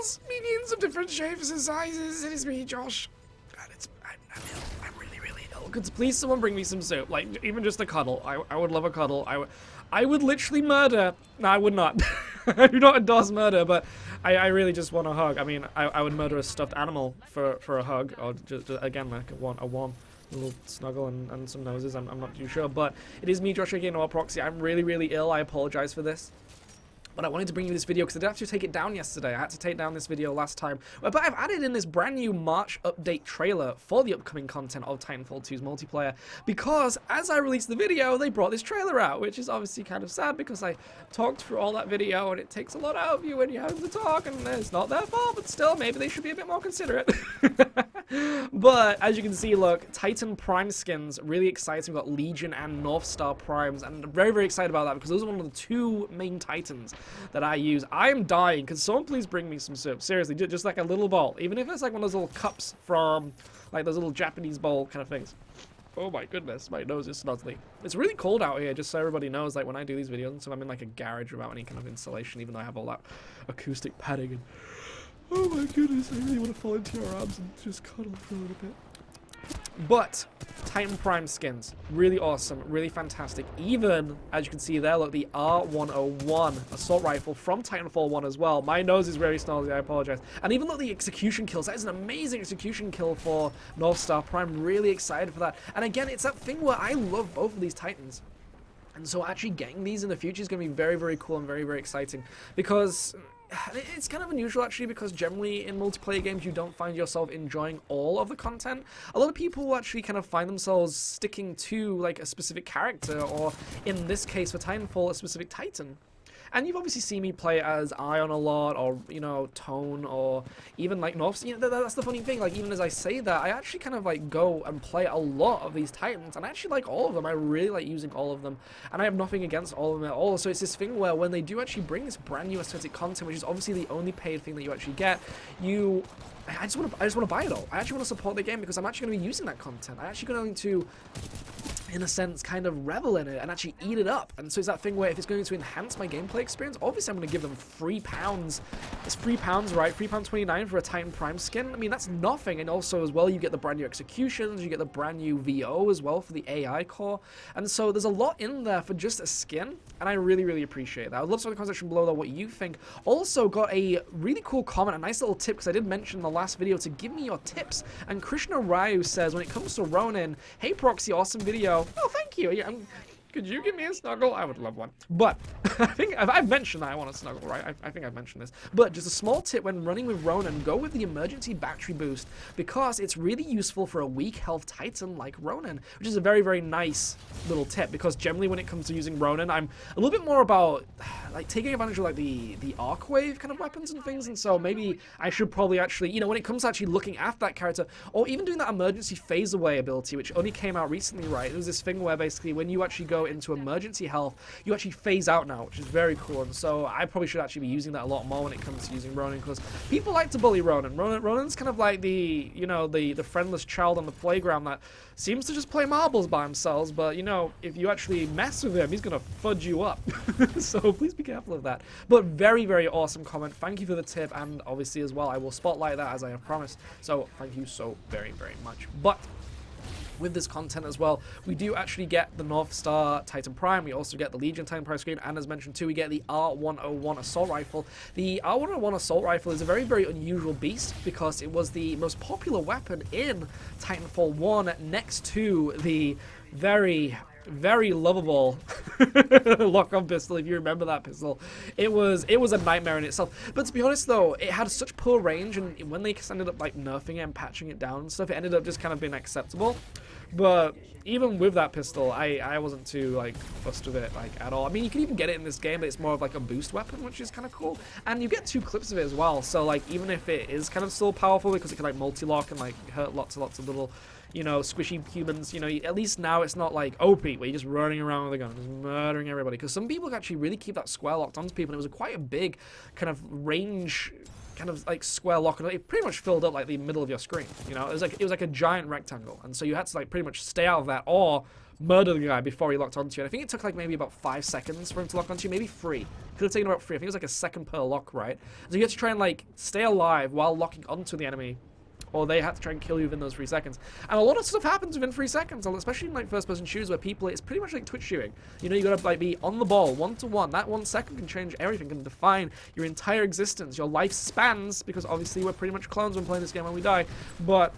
smalls, mediums of different shapes and sizes. It is me, Josh. God, I'm ill. I'm really, really ill. Could please someone bring me some soup? Like, even just a cuddle. I would love a cuddle. I would literally murder. No, I would not. I do not endorse murder, but I really just want a hug. I mean, I would murder a stuffed animal for a hug, or just again, like a warm little snuggle and some noses. I'm not too sure, but it is me, Josh, again, or Proxy. I'm really, really ill. I apologize for this. But I wanted to bring you this video because I did have to take it down yesterday. I had to take down this video last time. But I've added in this brand new March update trailer for the upcoming content of Titanfall 2's multiplayer. Because as I released the video, they brought this trailer out, which is obviously kind of sad because I talked through all that video and it takes a lot out of you when you have to talk and it's not their fault, but still, maybe they should be a bit more considerate. But as you can see, look, Titan Prime skins, really exciting. We've got Legion and North Star Primes, and I'm very, very excited about that because those are one of the two main Titans that I use. I am dying. Can someone please bring me some soup? Seriously, just like a little bowl. Even if it's like one of those little cups from like those little Japanese bowl kind of things. Oh my goodness, my nose is snuzzly. It's really cold out here, just so everybody knows, like when I do these videos and so I'm in like a garage without any kind of insulation, even though I have all that acoustic padding and oh my goodness, I really want to fall into your arms and just cuddle for a little bit. But Titan Prime skins, really awesome, really fantastic. Even, as you can see there, look, the R101 assault rifle from Titanfall 1 as well. My nose is very snarly, I apologize. And even though the execution kills, that is an amazing execution kill for North Star Prime. Really excited for that. And again, it's that thing where I love both of these Titans. And so actually getting these in the future is going to be very, very cool and very, very exciting. Because it's kind of unusual actually, because generally in multiplayer games you don't find yourself enjoying all of the content. A lot of people actually kind of find themselves sticking to like a specific character, or in this case for Titanfall, a specific Titan. And you've obviously seen me play as Ion a lot, or, you know, Tone, or even like North. You know, that's the funny thing, like even as I say that, I actually kind of like go and play a lot of these Titans, and I actually like all of them. I really like using all of them, and I have nothing against all of them at all. So it's this thing where when they do actually bring this brand new aesthetic content, which is obviously the only paid thing that you actually get, I just want to buy it all. I actually want to support the game because I'm actually going to be using that content. I'm actually going to, in a sense, kind of revel in it and actually eat it up. And so it's that thing where if it's going to enhance my gameplay experience, obviously I'm going to give them £3. It's £3, right? £3.29 for a Titan Prime skin. I mean, that's nothing. And also as well, you get the brand new executions, you get the brand new VO as well for the AI core. And so there's a lot in there for just a skin, and I really, really appreciate that. I'd love to know in the comment section below though what you think. Also got a really cool comment, a nice little tip, because I did mention in the last video to give me your tips. And Krishna Ryu says, when it comes to Ronin, hey Proxy, awesome video. Oh, thank you. Yeah, could you give me a snuggle? I would love one. But I think I've mentioned that I want a snuggle, right? I think I've mentioned this. But just a small tip when running with Ronin, go with the emergency battery boost, because it's really useful for a weak health Titan like Ronin, which is a very, very nice little tip, because generally when it comes to using Ronin, I'm a little bit more about like taking advantage of like the arc wave kind of weapons and things, and so maybe I should probably actually, you know, when it comes to actually looking after that character, or even doing that emergency phase away ability, which only came out recently, right? It was this thing where basically when you actually go into emergency health, you actually phase out now, which is very cool. And so I probably should actually be using that a lot more when it comes to using Ronin, because people like to bully Ronin. Ronin's kind of like the, you know, the friendless child on the playground that seems to just play marbles by themselves, but you know, if you actually mess with him, he's gonna fudge you up. So please be careful of that. But very, very awesome comment. Thank you for the tip, and obviously as well, I will spotlight that as I have promised. So thank you so very, very much. But with this content as well, we do actually get the North Star Titan Prime, we also get the Legion Titan Prime screen, and as mentioned too, we get the R101 Assault Rifle. The R101 Assault Rifle is a very, very unusual beast, because it was the most popular weapon in Titanfall 1 next to the very, very lovable lock-on pistol, if you remember that pistol. It was a nightmare in itself. But to be honest though, it had such poor range, and when they ended up like nerfing it and patching it down and stuff, it ended up just kind of being acceptable. But even with that pistol, I wasn't too like fussed with it like at all. I mean, you can even get it in this game, but it's more of like a boost weapon, which is kind of cool. And you get 2 clips of it as well, so like even if it is kind of still powerful because it can like multi-lock and like hurt lots and lots of little, you know, squishy humans, you know, at least now it's not like OP where you're just running around with a gun, just murdering everybody. Because some people actually really keep that square locked onto people, and it was quite a big kind of range kind of like square lock, and it pretty much filled up like the middle of your screen. You know, it was like a giant rectangle, and so you had to like pretty much stay out of that or murder the guy before he locked onto you. And I think it took like maybe about 5 seconds for him to lock onto you, maybe 3. Could have taken about 3. I think it was like a second per lock, right? So you had to try and like stay alive while locking onto the enemy, or they had to try and kill you within those 3 seconds. And a lot of stuff happens within 3 seconds, especially in like first-person shooters where people, it's pretty much like Twitch shooting. You know, you gotta like be on the ball, 1-to-1. That 1 second can change everything, can define your entire existence, your life spans, because obviously we're pretty much clones when playing this game when we die, but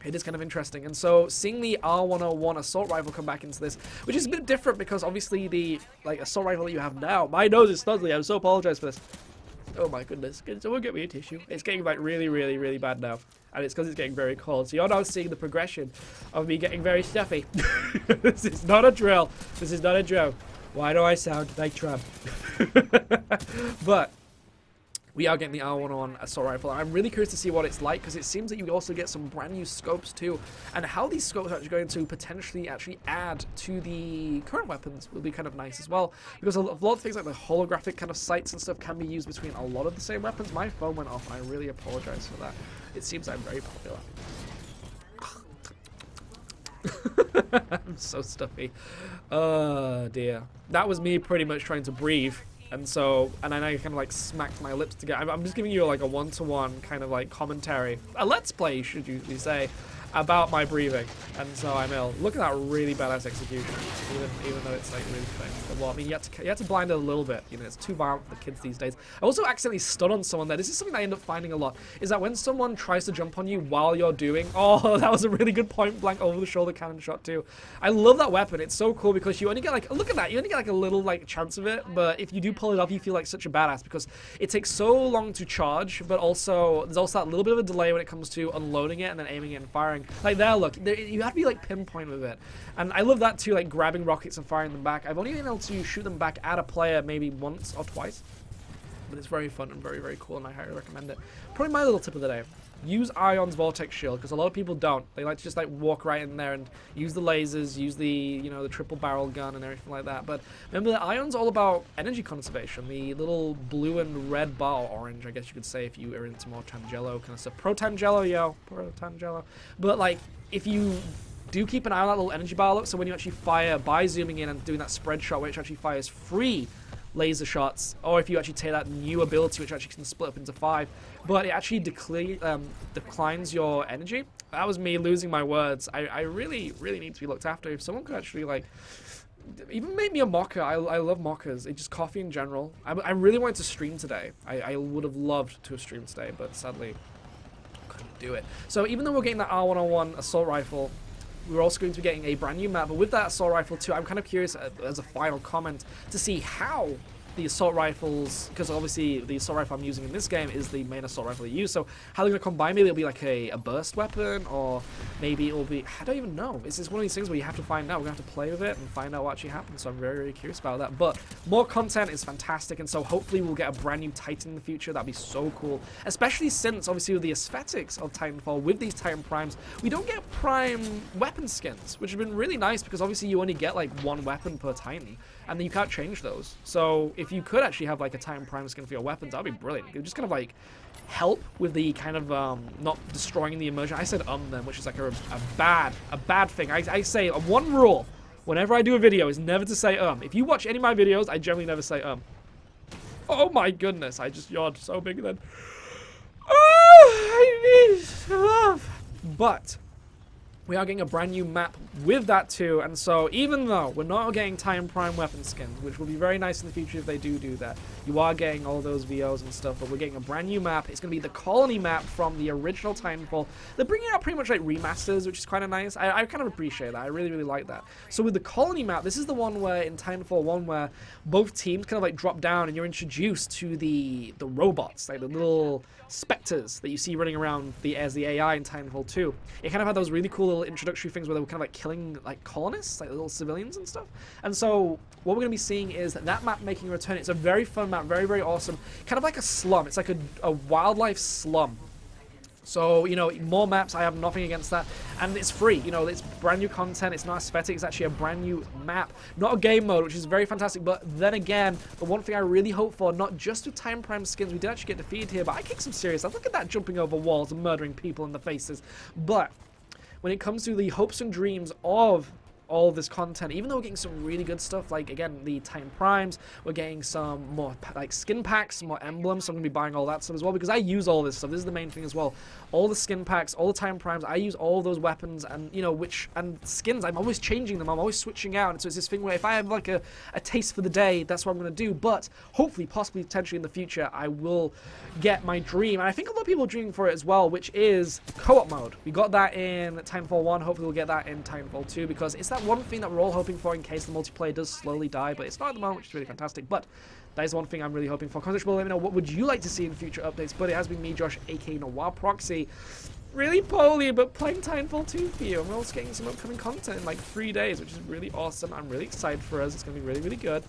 it is kind of interesting. And so seeing the R101 assault rifle come back into this, which is a bit different because obviously the like assault rifle that you have now, my nose is snuggly, I'm so apologize for this. Oh my goodness, can someone get me a tissue? It's getting like really, really, really bad now. And it's because it's getting very cold. So you're now seeing the progression of me getting very stuffy. This is not a drill. This is not a drill. Why do I sound like Trump? But we are getting the R101 assault rifle. I'm really curious to see what it's like, because it seems that you also get some brand new scopes too, and how these scopes are actually going to potentially add to the current weapons will be kind of nice as well, because a lot of things like the holographic kind of sights and stuff can be used between a lot of the same weapons. My phone went off, and I really apologize for that. It seems I'm very popular. I'm so stuffy. Oh dear. That was me pretty much trying to breathe. And so, and then I kind of like smacked my lips together. I'm just giving you like a 1-to-1 kind of like commentary, a let's play, should you say, about my breathing. And so I'm ill. Look at that really badass execution, even though it's like really quick. Well, I mean, you had to blind it a little bit. You know, it's too violent for the kids these days. I also accidentally stood on someone there. This is something I end up finding a lot, is that when someone tries to jump on you while you're doing, oh, that was a really good point blank over the shoulder cannon shot too. I love that weapon. It's so cool because you only get like, look at that, you only get like a little like chance of it, but if you do pull it off, you feel like such a badass because it takes so long to charge, but also there's also that little bit of a delay when it comes to unloading it and then aiming it and firing. Like there, look, you have to be like pinpoint with it. And I love that too, like grabbing rockets and firing them back. I've only been able to shoot them back at a player maybe once or twice, but it's very fun and very, very cool, and I highly recommend it. Probably my little tip of the day: use Ion's Vortex Shield, because a lot of people don't. They like to just like walk right in there and use the lasers, use the, you know, the triple barrel gun and everything like that. But remember that Ion's all about energy conservation. The little blue and red bar, or orange, I guess you could say, if you are into more Tangelo kind of stuff. Pro Tangelo, yo, pro Tangelo. But like, if you do keep an eye on that little energy bar look, so when you actually fire by zooming in and doing that spread shot, which actually fires 3 laser shots, or if you actually take that new ability which actually can split up into 5, but it actually declines your energy. That was me losing my words. I really, really need to be looked after. If someone could actually like even make me a mocker. I love mockers. It's just coffee in general. I really wanted to stream today. I would have loved to have streamed today, but sadly couldn't do it. So even though we're getting that R101 assault rifle, we're also going to be getting a brand new map, but with that assault rifle too, I'm kind of curious, as a final comment, to see how the assault rifles, because obviously the assault rifle I'm using in this game is the main assault rifle you use, so how they're going to combine. Maybe it'll be like a burst weapon, or maybe it'll be, I don't even know. It's one of these things where you have to find out. We're going to have to play with it and find out what actually happens, so I'm very, very curious about that. But more content is fantastic, and so hopefully we'll get a brand new Titan in the future. That'd be so cool, especially since obviously with the aesthetics of Titanfall, with these Titan Primes, we don't get Prime weapon skins, which have been really nice, because obviously you only get like 1 weapon per Titan, and then you can't change those. So if you could actually have like a Titan Prime skin for your weapons, that'd be brilliant. It would just kind of like help with the kind of not destroying the immersion. I said then, which is like a bad thing. I say one rule whenever I do a video is never to say If you watch any of my videos, I generally never say Oh my goodness, I just yawned so big then. I need love. But we are getting a brand new map with that too, and so even though we're not getting Titan Prime weapon skins, which will be very nice in the future if they do that, you are getting all those VOs and stuff, but we're getting a brand new map. It's going to be the Colony map from the original Titanfall. They're bringing out pretty much like remasters, which is kind of nice. I kind of appreciate that. I really, really like that. So with the Colony map, this is the one where in Titanfall 1 where both teams kind of like drop down and you're introduced to the robots, like the little specters that you see running around as the AI in Titanfall 2. It kind of had those really cool little introductory things where they were kind of like killing like colonists, like little civilians and stuff. And so what we're going to be seeing is that map making a return. It's a very fun map, very, very awesome. Kind of like a slum. It's like a wildlife slum. So, you know, more maps, I have nothing against that. And it's free, you know, it's brand new content, it's not aesthetic, it's actually a brand new map. Not a game mode, which is very fantastic, but then again, the one thing I really hope for, not just with Time Prime skins, we did actually get defeated here, but I kicked some serious ass. Look at that, jumping over walls and murdering people in the faces. But when it comes to the hopes and dreams of all this content, even though we're getting some really good stuff, like again the Time Primes, we're getting some more like skin packs, some more emblems, so I'm gonna be buying all that stuff as well, because I use all this stuff. This is the main thing as well, all the skin packs, all the Time Primes, I use all those weapons, and you know, and skins, I'm always changing them, I'm always switching out, and so it's this thing where if I have like a taste for the day, that's what I'm gonna do. But hopefully, possibly, potentially in the future, I will get my dream, and I think a lot of people are dreaming for it as well, which is co-op mode. We got that in Titanfall 1, hopefully we'll get that in Titanfall 2, because it's that one thing that we're all hoping for in case the multiplayer does slowly die, but it's not at the moment, which is really fantastic. But that is one thing I'm really hoping for. Comment below, let me know what would you like to see in future updates. But it has been me, Josh, aka Noir Proxy, really poorly, but playing Titanfall 2 for you, and we're also getting some upcoming content in like 3 days, which is really awesome. I'm really excited for us. It's gonna be really, really good.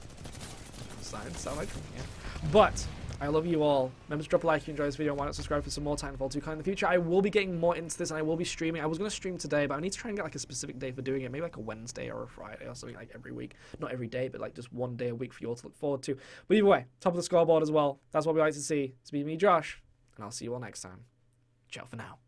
Sound like from here. But I love you all. Remember to drop a like if you enjoyed this video, and why not subscribe for some more Titanfall 2 in the future. I will be getting more into this, and I will be streaming. I was going to stream today, but I need to try and get like a specific day for doing it. Maybe like a Wednesday or a Friday or something, like every week. Not every day, but like just one day a week for you all to look forward to. But either way, top of the scoreboard as well. That's what we like to see. It's been me, Josh, and I'll see you all next time. Ciao for now.